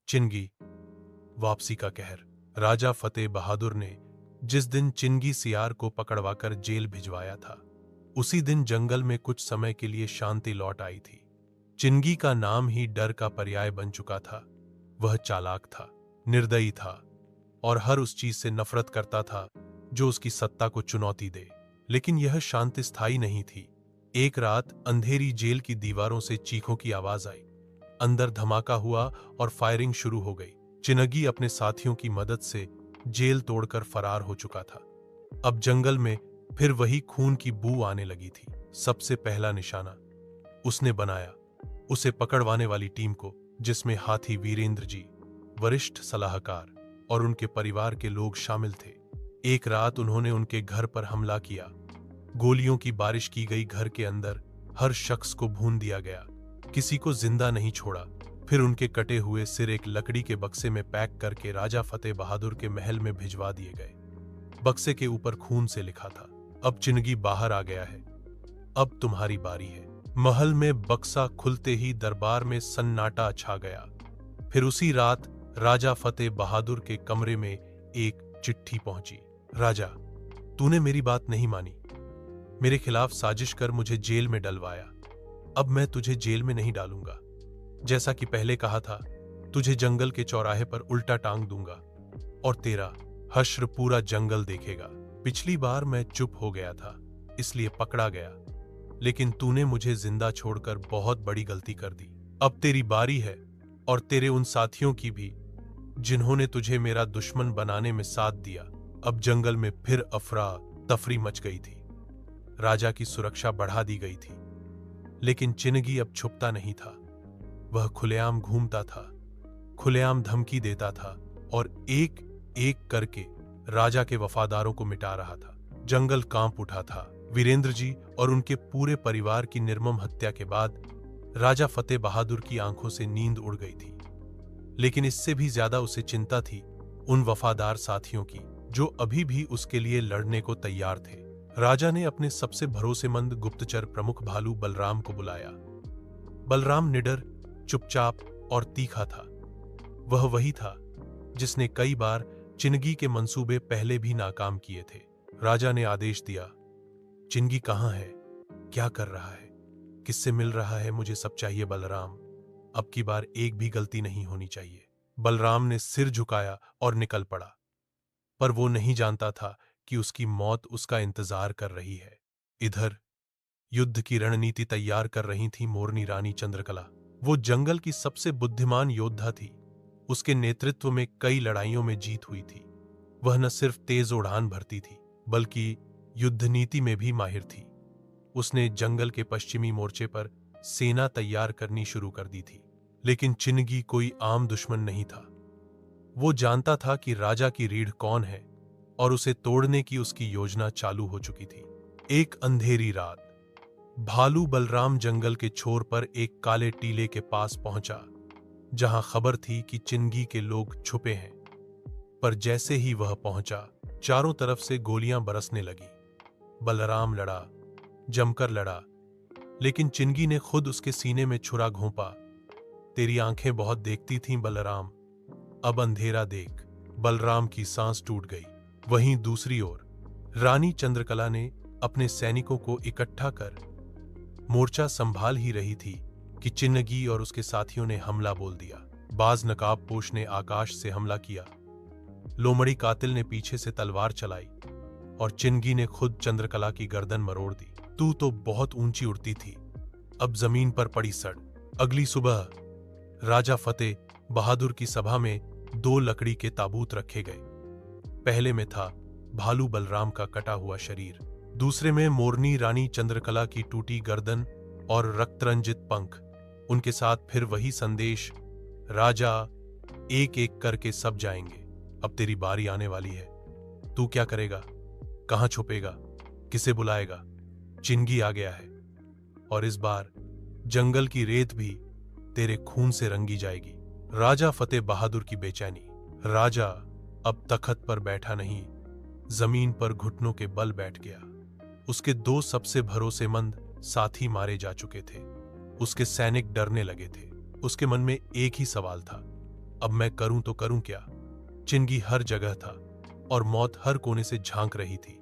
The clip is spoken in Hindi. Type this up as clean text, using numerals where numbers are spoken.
चिनगी, वापसी का कहर। राजा फतेह बहादुर ने जिस दिन चिनगी सियार को पकड़वाकर जेल भिजवाया था, उसी दिन जंगल में कुछ समय के लिए शांति लौट आई थी। चिनगी का नाम ही डर का पर्याय बन चुका था। वह चालाक था, निर्दयी था और हर उस चीज से नफरत करता था जो उसकी सत्ता को चुनौती दे। लेकिन यह शांति स्थायी नहीं थी। एक रात अंधेरी जेल की दीवारों से चीखों की आवाज आई। अंदर धमाका हुआ और फायरिंग शुरू हो गई। चिनगी अपने साथियों की मदद से जेल तोड़कर फरार हो चुका था। अब जंगल में फिर वही खून की बू आने लगी थी। सबसे पहला निशाना उसने बनाया उसे पकड़वाने वाली टीम को, जिसमें हाथी वीरेंद्र जी, वरिष्ठ सलाहकार और उनके परिवार के लोग शामिल थे। एक रात उन्होंने उनके घर पर हमला किया। गोलियों की बारिश की गई। घर के अंदर हर शख्स को भून दिया गया, किसी को जिंदा नहीं छोड़ा। फिर उनके कटे हुए सिर एक लकड़ी के बक्से में पैक करके राजा फतेह बहादुर के महल में भिजवा दिए गए। बक्से के ऊपर खून से लिखा था, अब चिनगी बाहर आ गया है, अब तुम्हारी बारी है। महल में बक्सा खुलते ही दरबार में सन्नाटा छा गया। फिर उसी रात राजा फतेह बहादुर के कमरे में एक चिट्ठी पहुंची। राजा, तूने मेरी बात नहीं मानी, मेरे खिलाफ साजिश कर मुझे जेल में डलवाया। अब मैं तुझे जेल में नहीं डालूंगा। जैसा कि पहले कहा था, तुझे जंगल के चौराहे पर उल्टा टांग दूंगा और तेरा हश्र पूरा जंगल देखेगा। पिछली बार मैं चुप हो गया था, इसलिए पकड़ा गया, लेकिन तूने मुझे जिंदा छोड़कर बहुत बड़ी गलती कर दी। अब तेरी बारी है, और तेरे उन साथियों की भी जिन्होंने तुझे मेरा दुश्मन बनाने में साथ दिया। अब जंगल में फिर अफरा तफरी मच गई थी। राजा की सुरक्षा बढ़ा दी गई थी, लेकिन चिनगी अब छुपता नहीं था। वह खुलेआम घूमता था, खुलेआम धमकी देता था और एक एक करके राजा के वफादारों को मिटा रहा था। जंगल कांप उठा था। वीरेंद्र जी और उनके पूरे परिवार की निर्मम हत्या के बाद राजा फतेह बहादुर की आंखों से नींद उड़ गई थी। लेकिन इससे भी ज्यादा उसे चिंता थी उन वफादार साथियों की जो अभी भी उसके लिए लड़ने को तैयार थे। राजा ने अपने सबसे भरोसेमंद गुप्तचर प्रमुख भालू बलराम को बुलाया। बलराम निडर, चुपचाप और तीखा था। वह वही था जिसने कई बार चिनगी के मंसूबे पहले भी नाकाम किए थे। राजा ने आदेश दिया, चिनगी कहाँ है, क्या कर रहा है, किससे मिल रहा है, मुझे सब चाहिए बलराम। अब की बार एक भी गलती नहीं होनी चाहिए। बलराम ने सिर झुकाया और निकल पड़ा, पर वो नहीं जानता था कि उसकी मौत उसका इंतजार कर रही है। इधर युद्ध की रणनीति तैयार कर रही थी मोरनी रानी चंद्रकला। वो जंगल की सबसे बुद्धिमान योद्धा थी। उसके नेतृत्व में कई लड़ाइयों में जीत हुई थी। वह न सिर्फ तेज उड़ान भरती थी, बल्कि युद्ध नीति में भी माहिर थी। उसने जंगल के पश्चिमी मोर्चे पर सेना तैयार करनी शुरू कर दी थी। लेकिन चिनगी कोई आम दुश्मन नहीं था। वो जानता था कि राजा की रीढ़ कौन है और उसे तोड़ने की उसकी योजना चालू हो चुकी थी। एक अंधेरी रात भालू बलराम जंगल के छोर पर एक काले टीले के पास पहुंचा, जहां खबर थी कि चिनगी के लोग छुपे हैं। पर जैसे ही वह पहुंचा, चारों तरफ से गोलियां बरसने लगी। बलराम लड़ा, जमकर लड़ा, लेकिन चिनगी ने खुद उसके सीने में छुरा घोंपा। तेरी आंखें बहुत देखती थीं बलराम, अब अंधेरा देख। बलराम की सांस टूट गई। वहीं दूसरी ओर रानी चंद्रकला ने अपने सैनिकों को इकट्ठा कर मोर्चा संभाल ही रही थी कि चिनगी और उसके साथियों ने हमला बोल दिया। बाज नकाबपोश ने आकाश से हमला किया, लोमड़ी कातिल ने पीछे से तलवार चलाई और चिनगी ने खुद चंद्रकला की गर्दन मरोड़ दी। तू तो बहुत ऊंची उड़ती थी, अब जमीन पर पड़ी सड़। अगली सुबह राजा फतेह बहादुर की सभा में 2 लकड़ी के ताबूत रखे गए। पहले में था भालू बलराम का कटा हुआ शरीर, दूसरे में मोरनी रानी चंद्रकला की टूटी गर्दन और रक्तरंजित पंख। उनके साथ फिर वही संदेश, राजा एक एक करके सब जाएंगे, अब तेरी बारी आने वाली है। तू क्या करेगा, कहां छुपेगा, किसे बुलाएगा? चिनगी आ गया है और इस बार जंगल की रेत भी तेरे खून से रंगी जाएगी। राजा फतेह बहादुर की बेचैनी। राजा अब तख्त पर बैठा नहीं, जमीन पर घुटनों के बल बैठ गया। उसके 2 सबसे भरोसेमंद साथी मारे जा चुके थे। उसके सैनिक डरने लगे थे। उसके मन में एक ही सवाल था, अब मैं करूं तो करूं क्या? चिंगी हर जगह था और मौत हर कोने से झांक रही थी।